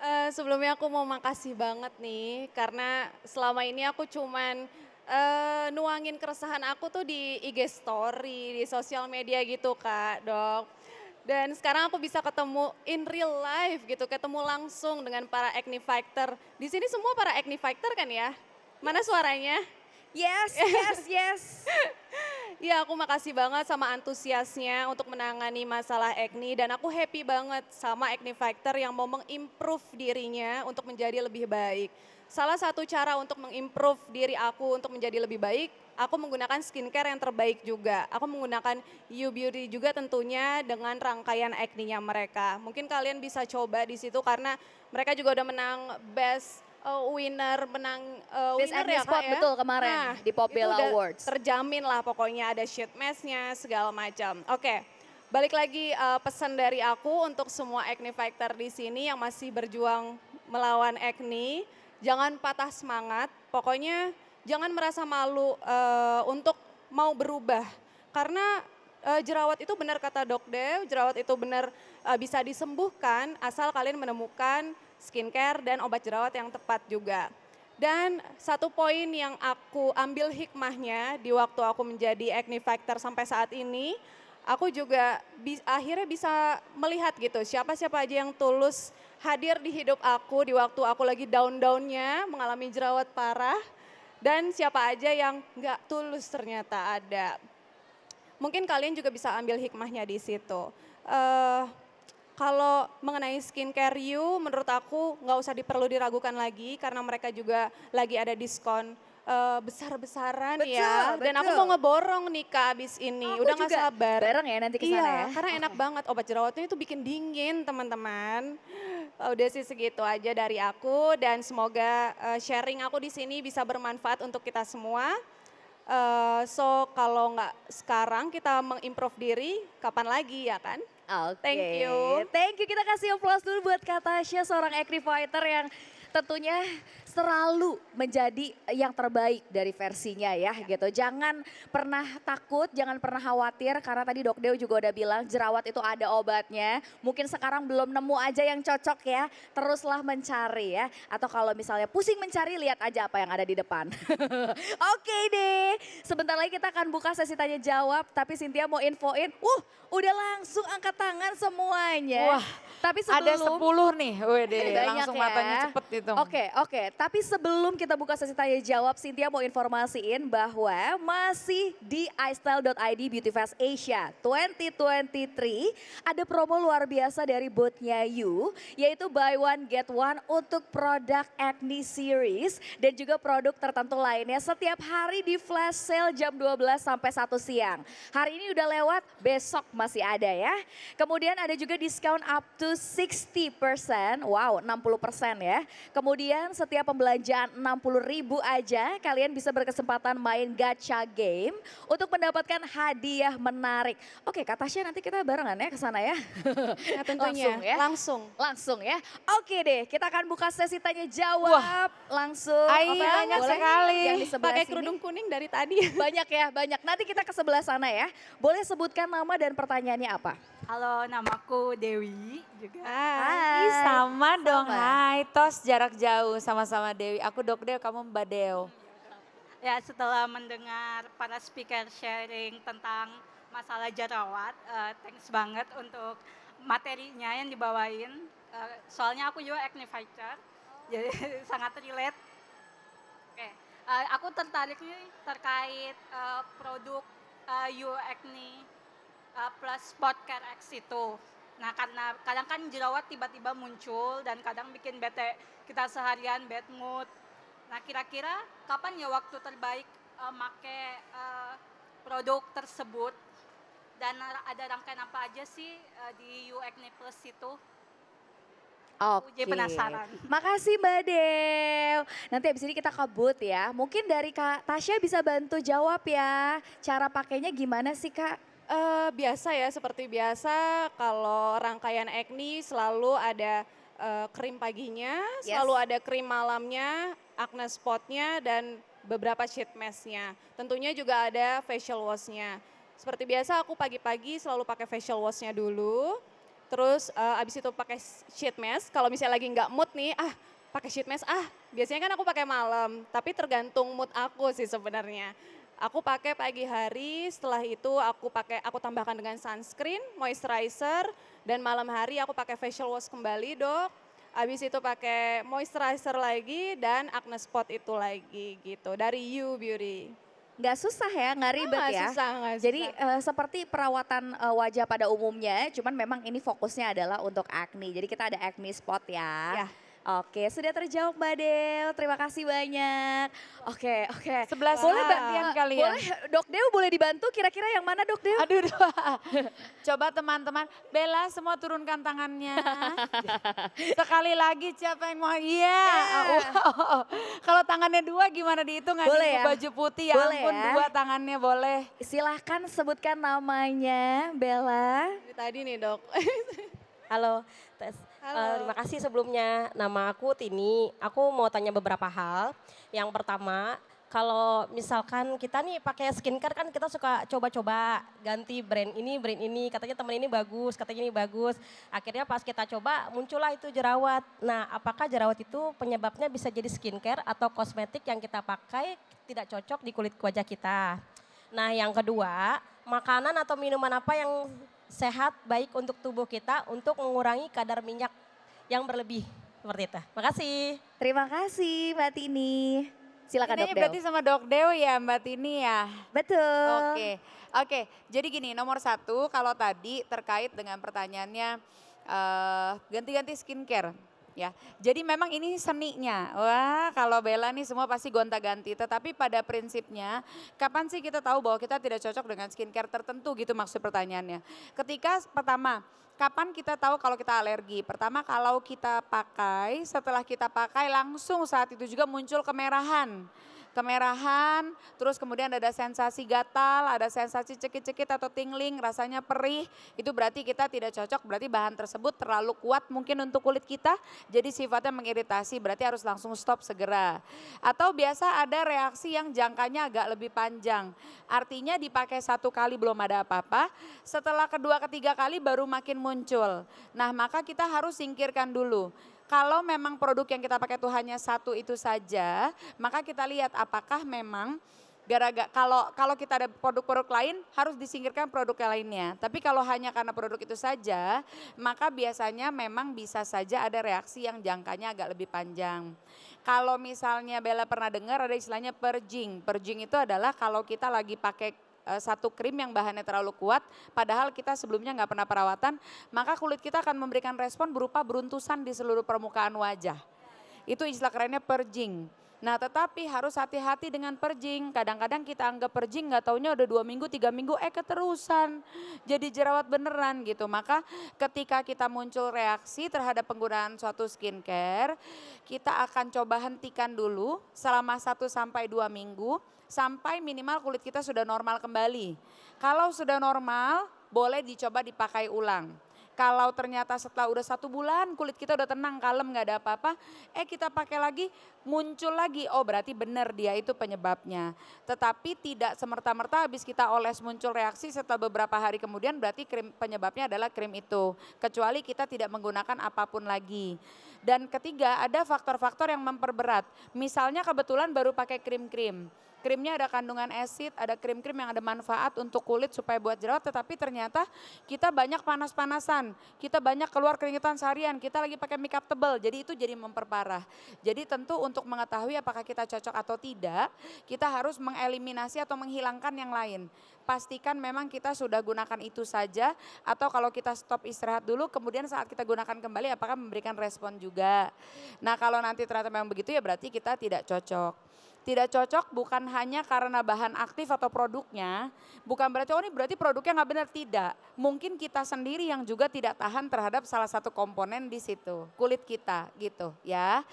Sebelumnya aku mau makasih banget nih karena selama ini aku cuman nuangin keresahan aku tuh di IG story, di sosial media gitu Kak Dok. Dan sekarang aku bisa ketemu in real life gitu, ketemu langsung dengan para acne fighter. Di sini semua para acne fighter kan ya? Mana suaranya? Yes. Ya aku makasih banget sama antusiasnya untuk menangani masalah acne dan aku happy banget sama acne fighter yang mau mengimprove dirinya untuk menjadi lebih baik. Salah satu cara untuk mengimprove diri aku untuk menjadi lebih baik, aku menggunakan skincare yang terbaik juga. Aku menggunakan You Beauty juga tentunya dengan rangkaian acne-nya mereka. Mungkin kalian bisa coba di situ karena mereka juga udah menang best winner, menang Best winner Acne ya Spot Kak ya. betul kemarin di Pop itu Bella udah Awards. terjamin lah pokoknya ada sheet mask-nya segala macam. Oke, balik lagi pesan dari aku untuk semua acne fighter di sini yang masih berjuang melawan acne, jangan patah semangat. Pokoknya jangan merasa malu untuk mau berubah. Karena jerawat itu benar kata Dok Dew, jerawat itu benar bisa disembuhkan asal kalian menemukan skincare dan obat jerawat yang tepat juga. Dan satu poin yang aku ambil hikmahnya di waktu aku menjadi acne fighter sampai saat ini, aku juga akhirnya bisa melihat gitu siapa-siapa aja yang tulus hadir di hidup aku di waktu aku lagi down-downnya mengalami jerawat parah dan siapa aja yang nggak tulus ternyata ada. Mungkin kalian juga bisa ambil hikmahnya di situ. Kalau mengenai skincare you, menurut aku nggak usah perlu diragukan lagi karena mereka juga lagi ada diskon besar-besaran ya. Dan aku betul. mau ngeborong nih Kak abis ini, Aku udah nggak juga sabar. bareng ya nanti ke sana Iya, ya. karena enak banget obat jerawatnya itu bikin dingin teman-teman. Udah sih segitu aja dari aku dan semoga sharing aku di sini bisa bermanfaat untuk kita semua. So kalau nggak sekarang kita mengimprove diri, kapan lagi ya kan? Oke, Thank you. Thank you, kita kasih applause dulu buat Kak Tasya, seorang acne fighter yang tentunya selalu menjadi yang terbaik dari versinya ya gitu. Jangan pernah takut, jangan pernah khawatir karena tadi Dok Deo juga udah bilang jerawat itu ada obatnya. Mungkin sekarang belum nemu aja yang cocok ya, teruslah mencari ya. Atau kalau misalnya pusing mencari, lihat aja apa yang ada di depan. Oke deh, sebentar lagi kita akan buka sesi tanya jawab, tapi Cynthia mau infoin, udah langsung angkat tangan semuanya. Wah, Tapi ada sebelum 10 nih, wede, banyak langsung ya. matanya cepet gitu. Oke. Tapi sebelum kita buka sesi tanya jawab, Cynthia mau informasiin bahwa masih di iStyle.id Beauty Fest Asia 2023 ada promo luar biasa dari boothnya You, yaitu buy one get one untuk produk acne series dan juga produk tertentu lainnya setiap hari di flash sale jam 12 sampai 1 siang. Hari ini udah lewat, besok masih ada ya. Kemudian ada juga diskon up to 60%, wow 60% ya. Kemudian setiap pembelanjaan 60.000 aja kalian bisa berkesempatan main gacha game untuk mendapatkan hadiah menarik. Oke Kak Tasya, nanti kita barengan ya ke sana ya. Ya tentunya, Langsung ya. Langsung ya. Oke deh, kita akan buka sesi tanya jawab langsung. Banyak Boleh sekali. yang di sebelah pakai sini? kerudung kuning dari tadi. Banyak ya, banyak. Nanti kita ke sebelah sana ya. Boleh sebutkan nama dan pertanyaannya apa? Halo, namaku Dewi juga. Ih, sama dong, Sama. hai. Tos jarak jauh sama-sama Dewi. Aku Dok Deo, kamu Mbak Deo. Ya, setelah mendengar para speaker sharing tentang masalah jerawat, thanks banget untuk materinya yang dibawain. Soalnya aku juga acne fighter, jadi sangat relate. Oke, aku tertarik nih terkait produk You Acne plus Spot Care X itu. Nah karena kadang kan jerawat tiba-tiba muncul dan kadang bikin bete kita seharian, bad mood. Nah kira-kira kapan ya waktu terbaik make produk tersebut dan ada rangkaian apa aja sih di You Acne Plus itu? Oke. Uji penasaran. Makasih Mbak Dew. Nanti abis ini kita ke booth ya. Mungkin dari Kak Tasya bisa bantu jawab ya. Cara pakainya gimana sih Kak? Biasa ya, seperti biasa kalau rangkaian acne selalu ada krim paginya, Yes. selalu ada krim malamnya, acne spotnya dan beberapa sheet masknya. Tentunya juga ada facial washnya. Seperti biasa aku pagi-pagi selalu pakai facial washnya dulu. Terus abis itu pakai sheet mask, kalau misalnya lagi nggak mood nih, pakai sheet mask, biasanya kan aku pakai malam, tapi tergantung mood aku sih sebenarnya. Aku pakai pagi hari, setelah itu aku tambahkan dengan sunscreen, moisturizer, dan malam hari aku pakai facial wash kembali Dok. Abis itu pakai moisturizer lagi dan acne spot itu lagi gitu, dari You Beauty. Nggak susah ya, nggak ribet Nggak ya. susah, nggak Jadi susah. seperti perawatan wajah pada umumnya, cuman memang ini fokusnya adalah untuk acne. Jadi kita ada acne spot ya. Ya. Oke, sudah terjawab Mbak Del. Terima kasih banyak. Oke. Sebelah Boleh sana gantian kalian. Boleh Dok Dew boleh dibantu kira-kira yang mana Dok Dew? Aduh, coba teman-teman, Bella semua turunkan tangannya. Sekali lagi siapa yang mau, iya. Wow. Kalau tangannya dua gimana dihitung? Boleh ya? Baju putih ya Boleh ampun, ya? dua tangannya boleh. Silahkan sebutkan namanya Bella. Dari tadi nih Dok. Halo, Tes. Halo. Terima kasih sebelumnya. Nama aku Tini. Aku mau tanya beberapa hal. Yang pertama, kalau misalkan kita nih pakai skincare kan kita suka coba-coba ganti brand ini, katanya temen ini bagus, katanya ini bagus. Akhirnya pas kita coba muncullah itu jerawat. Nah apakah jerawat itu penyebabnya bisa jadi skincare atau kosmetik yang kita pakai tidak cocok di kulit wajah kita. Nah yang kedua, makanan atau minuman apa yang sehat baik untuk tubuh kita untuk mengurangi kadar minyak yang berlebih. Seperti itu. Makasih. Terima kasih Mbak Tini. Silakan Dok Ini Dew. berarti sama Dok Dew ya Mbak Tini ya? Betul. Oke. Jadi gini, nomor satu kalau tadi terkait dengan pertanyaannya ganti-ganti skincare. Ya, jadi memang ini seninya. Wah, kalau Bella nih semua pasti gonta-ganti. Tetapi pada prinsipnya, kapan sih kita tahu bahwa kita tidak cocok dengan skincare tertentu gitu maksud pertanyaannya. Ketika pertama, kapan kita tahu kalau kita alergi? Pertama kalau kita pakai, setelah kita pakai langsung saat itu juga muncul kemerahan. Terus kemudian ada sensasi gatal, ada sensasi cekit-cekit atau tingling, rasanya perih, itu berarti kita tidak cocok, berarti bahan tersebut terlalu kuat mungkin untuk kulit kita, jadi sifatnya mengiritasi, berarti harus langsung stop segera. Atau biasa ada reaksi yang jangkanya agak lebih panjang, artinya dipakai satu kali belum ada apa-apa, setelah kedua ketiga kali baru makin muncul. Nah maka kita harus singkirkan dulu. Kalau memang produk yang kita pakai itu hanya satu itu saja, maka kita lihat apakah memang kalau kita ada produk-produk lain harus disingkirkan produk yang lainnya. Tapi kalau hanya karena produk itu saja, maka biasanya memang bisa saja ada reaksi yang jangkanya agak lebih panjang. Kalau misalnya Bella pernah dengar ada istilahnya purging. Purging itu adalah kalau kita lagi pakai satu krim yang bahannya terlalu kuat, padahal kita sebelumnya nggak pernah perawatan, maka kulit kita akan memberikan respon berupa beruntusan di seluruh permukaan wajah. Itu istilah kerennya purging. Nah tetapi harus hati-hati dengan purging, kadang-kadang kita anggap purging nggak taunya udah 2 minggu, 3 minggu, keterusan. Jadi jerawat beneran gitu, maka ketika kita muncul reaksi terhadap penggunaan suatu skincare, kita akan coba hentikan dulu selama 1-2 minggu, sampai minimal kulit kita sudah normal kembali. Kalau sudah normal, boleh dicoba dipakai ulang. Kalau ternyata setelah udah 1 bulan kulit kita udah tenang, kalem, gak ada apa-apa, kita pakai lagi, muncul lagi, oh berarti benar dia itu penyebabnya. Tetapi tidak semerta-merta habis kita oles muncul reaksi setelah beberapa hari kemudian berarti krim penyebabnya adalah krim itu. Kecuali kita tidak menggunakan apapun lagi. Dan ketiga ada faktor-faktor yang memperberat, misalnya kebetulan baru pakai krim-krim. Krimnya ada kandungan asid, ada krim-krim yang ada manfaat untuk kulit supaya buat jerawat, tetapi ternyata kita banyak panas-panasan, kita banyak keluar keringetan seharian, kita lagi pakai makeup tebal, jadi itu jadi memperparah. Jadi tentu untuk mengetahui apakah kita cocok atau tidak, kita harus mengeliminasi atau menghilangkan yang lain. Pastikan memang kita sudah gunakan itu saja, atau kalau kita stop istirahat dulu, kemudian saat kita gunakan kembali apakah memberikan respon juga. Nah kalau nanti ternyata memang begitu ya berarti kita tidak cocok. Tidak cocok bukan hanya karena bahan aktif atau produknya, bukan berarti ini berarti produknya nggak benar, tidak. Mungkin kita sendiri yang juga tidak tahan terhadap salah satu komponen di situ, kulit kita gitu ya.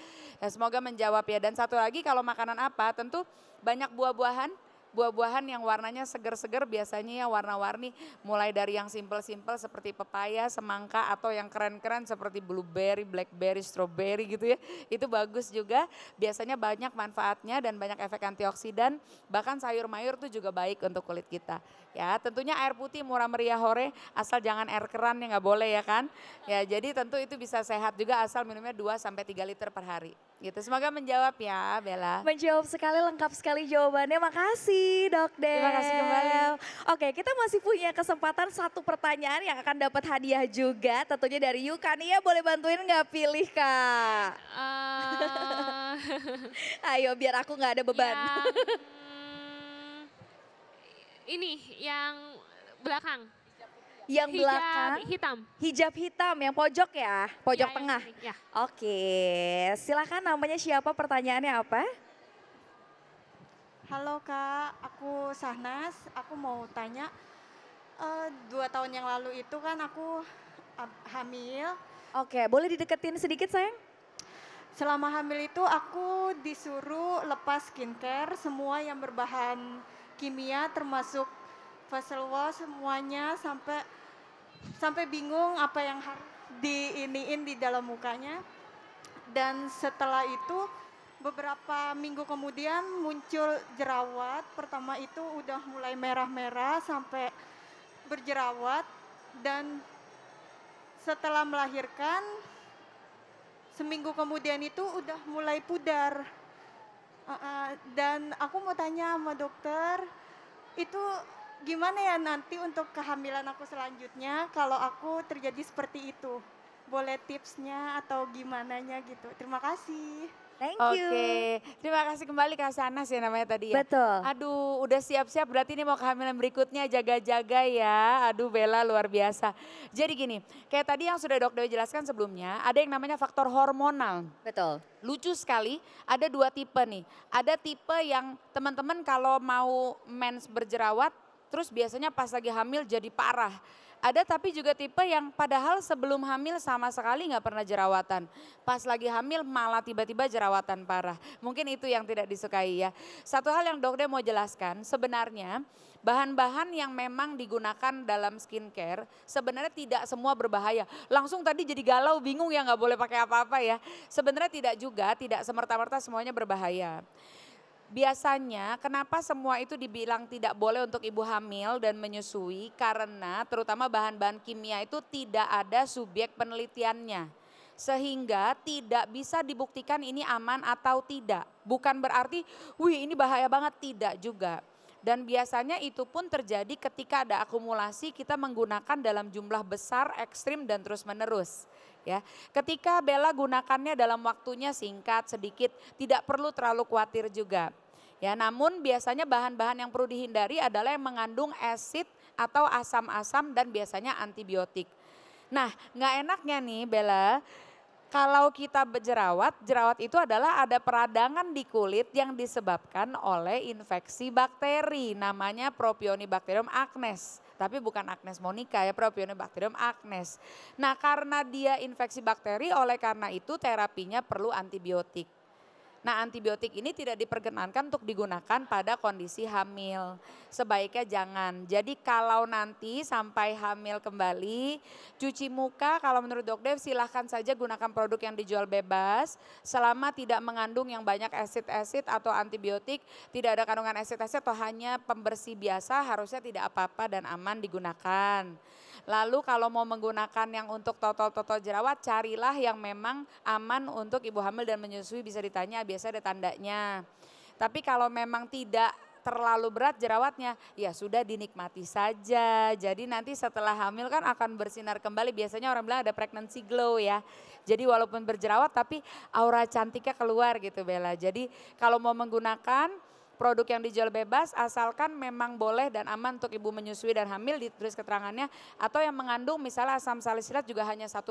Semoga menjawab ya. Dan satu lagi kalau makanan apa, tentu banyak buah-buahan yang warnanya seger-seger, biasanya ya warna-warni, mulai dari yang simpel-simpel seperti pepaya, semangka, atau yang keren-keren seperti blueberry, blackberry, strawberry gitu ya. Itu bagus juga, biasanya banyak manfaatnya dan banyak efek antioksidan, bahkan sayur mayur itu juga baik untuk kulit kita. Ya tentunya air putih murah meriah hore, asal jangan air keran ya nggak boleh ya kan. Ya jadi tentu itu bisa sehat juga asal minumnya 2-3 liter per hari. Gitu, semoga menjawab ya Bella. Menjawab sekali, lengkap sekali jawabannya. Makasih Dok Dew. Terima kasih kembali. Oke, kita masih punya kesempatan 1 pertanyaan yang akan dapat hadiah juga. Tentunya dari Yukania, boleh bantuin nggak pilih Kak? Ayo biar aku nggak ada beban. Ini yang belakang. Yang belakang Hitam. hijab hitam yang pojok ya, pojok Ya, tengah. yang ini, ya. Oke, silakan namanya siapa, pertanyaannya apa? Halo Kak, aku Sahnas. Aku mau tanya, 2 tahun yang lalu itu kan aku hamil. Oke, boleh dideketin sedikit sayang? Selama hamil itu aku disuruh lepas skincare, semua yang berbahan kimia termasuk facial wash semuanya, sampai bingung apa yang harus diiniin di dalam mukanya. Dan setelah itu beberapa minggu kemudian muncul jerawat. Pertama itu udah mulai merah-merah sampai berjerawat dan setelah melahirkan seminggu kemudian itu udah mulai pudar. Dan aku mau tanya sama dokter, itu gimana ya nanti untuk kehamilan aku selanjutnya kalau aku terjadi seperti itu? Boleh tipsnya atau gimananya gitu. Terima kasih. Thank you. Oke, terima kasih kembali Kak Sanas ya namanya tadi ya. Betul. Aduh, udah siap-siap berarti ini mau kehamilan berikutnya, jaga-jaga ya. Aduh Bella luar biasa. Jadi gini, kayak tadi yang sudah Dok Dewi jelaskan sebelumnya, ada yang namanya faktor hormonal. Betul. Lucu sekali, ada 2 tipe nih. Ada tipe yang teman-teman kalau mau mens berjerawat, terus biasanya pas lagi hamil jadi parah. Ada tapi juga tipe yang padahal sebelum hamil sama sekali nggak pernah jerawatan. Pas lagi hamil malah tiba-tiba jerawatan parah. Mungkin itu yang tidak disukai ya. Satu hal yang dokter mau jelaskan, sebenarnya bahan-bahan yang memang digunakan dalam skincare sebenarnya tidak semua berbahaya. Langsung tadi jadi galau, bingung ya nggak boleh pakai apa-apa ya. Sebenarnya tidak juga, tidak semerta-merta semuanya berbahaya. Biasanya kenapa semua itu dibilang tidak boleh untuk ibu hamil dan menyusui karena terutama bahan-bahan kimia itu tidak ada subjek penelitiannya. Sehingga tidak bisa dibuktikan ini aman atau tidak. Bukan berarti wih ini bahaya banget, tidak juga. Dan biasanya itu pun terjadi ketika ada akumulasi kita menggunakan dalam jumlah besar, ekstrim dan terus menerus. Ya, ketika Bella gunakannya dalam waktunya singkat, sedikit, tidak perlu terlalu khawatir juga. Ya, namun biasanya bahan-bahan yang perlu dihindari adalah yang mengandung asid atau asam-asam dan biasanya antibiotik. Nah, nggak enaknya nih Bella, kalau kita berjerawat, jerawat itu adalah ada peradangan di kulit yang disebabkan oleh infeksi bakteri, namanya Propionibacterium acnes. Tapi bukan Agnes Monica ya, Propionibacterium acnes. Nah karena dia infeksi bakteri, oleh karena itu terapinya perlu antibiotik. Nah antibiotik ini tidak diperkenankan untuk digunakan pada kondisi hamil. Sebaiknya jangan. Jadi kalau nanti sampai hamil kembali, cuci muka kalau menurut Dok Dev silahkan saja gunakan produk yang dijual bebas. Selama tidak mengandung yang banyak asid-asid atau antibiotik, tidak ada kandungan asid-asid atau hanya pembersih biasa, harusnya tidak apa-apa dan aman digunakan. Lalu kalau mau menggunakan yang untuk totol-totol jerawat, carilah yang memang aman untuk ibu hamil dan menyusui, bisa ditanya, biasa ada tandanya. Tapi kalau memang tidak terlalu berat jerawatnya, ya sudah dinikmati saja. Jadi nanti setelah hamil kan akan bersinar kembali, biasanya orang bilang ada pregnancy glow ya. Jadi walaupun berjerawat tapi aura cantiknya keluar gitu Bella. Jadi kalau mau menggunakan produk yang dijual bebas asalkan memang boleh dan aman untuk ibu menyusui dan hamil, ditulis keterangannya, atau yang mengandung misalnya asam salisilat juga hanya 1%,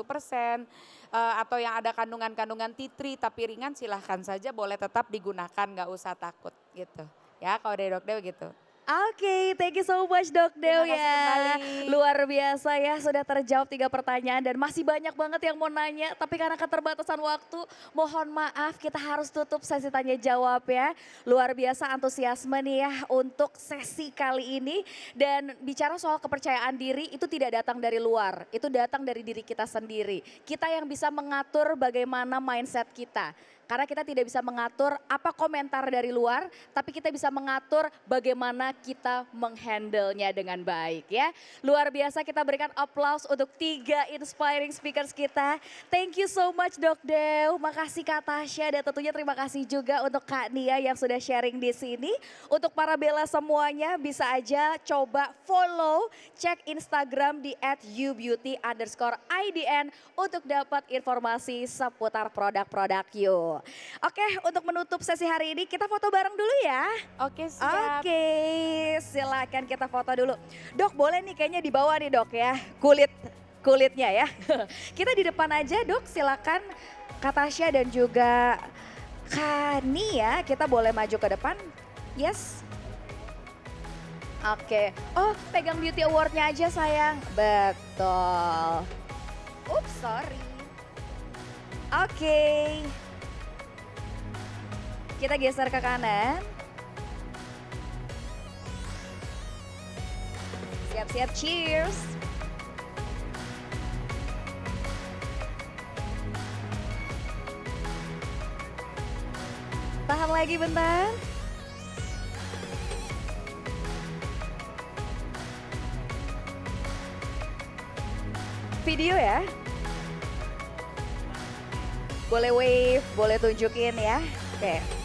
atau yang ada kandungan-kandungan tea tree tapi ringan, silahkan saja boleh tetap digunakan, nggak usah takut gitu. Ya kalau dari Dok Dew gitu. Oke, thank you so much Dok Dew Terima kasih ya. kembali. Luar biasa ya, sudah terjawab 3 pertanyaan dan masih banyak banget yang mau nanya. Tapi karena keterbatasan waktu, mohon maaf kita harus tutup sesi tanya jawab ya. Luar biasa antusiasme nih ya untuk sesi kali ini. Dan bicara soal kepercayaan diri itu tidak datang dari luar, itu datang dari diri kita sendiri. Kita yang bisa mengatur bagaimana mindset kita. Karena kita tidak bisa mengatur apa komentar dari luar, tapi kita bisa mengatur bagaimana kita menghandle-nya dengan baik ya. Luar biasa, kita berikan applause untuk 3 inspiring speakers kita. Thank you so much Dok Dew, makasih Kak Tasya dan tentunya terima kasih juga untuk Kak Nia yang sudah sharing di sini. Untuk para Bella semuanya bisa aja coba follow, cek Instagram di @youbeauty_idn untuk dapat informasi seputar produk-produk you. Oke, untuk menutup sesi hari ini kita foto bareng dulu ya. Oke siap. Oke, silakan kita foto dulu. Dok, boleh nih kayaknya di bawah nih Dok ya, kulitnya ya. Kita di depan aja Dok, silakan Kak Tasya dan juga Kak Nia, kita boleh maju ke depan. Yes. Oke, oh pegang beauty awardnya aja sayang. Betul. Oops, sorry. Oke. Kita geser ke kanan. Siap-siap, cheers. Ulang lagi bentar. Video ya. Boleh wave, boleh tunjukin ya. Oke.